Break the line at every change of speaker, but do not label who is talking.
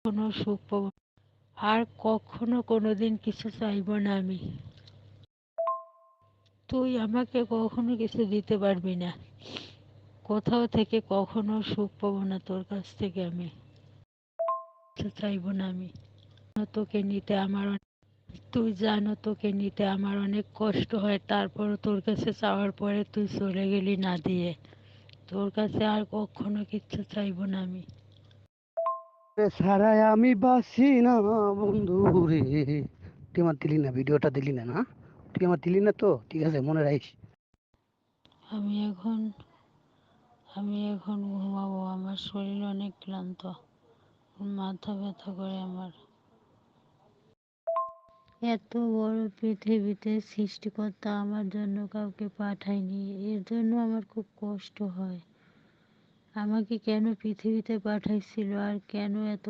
কোনো সুখ পাবো না। আর কখনো কোনোদিন কিছু চাইবো না আমি। তুই আমাকে কখনো কিছু দিতে পারবি না। কোথাও থেকে কখনো সুখ পাবো না তোর কাছ থেকে আমি। কিছু চাইবো না আমি। তোকে নিতে আমার তুই জানো তোকে নিতে আমার অনেক কষ্ট হয়, তারপরও তোর কাছে চাওয়ার পরে তুই চলে গেলি না দিয়ে। তোর কাছে আর কখনো কিচ্ছু চাইবো না আমি।
ছাড়াই আমি বাসি না বন্ধু রে। তুই আমার দিলি না, ভিডিওটা দিলি না, না তুই আমার দিলি না তো, ঠিক আছে মনে রাখিস।
আমি এখন আমি এখন ঘুমাবো। আমার শরীর অনেক ক্লান্ত, মাথা ব্যথা করে আমার। এত বড় পৃথিবীতে সৃষ্টিকর্তা আমার জন্য কাউকে পাঠায়নি, এর জন্য আমার খুব কষ্ট হয়। আমাকে কেন পৃথিবীতে পাঠাইছিল আর কেন এত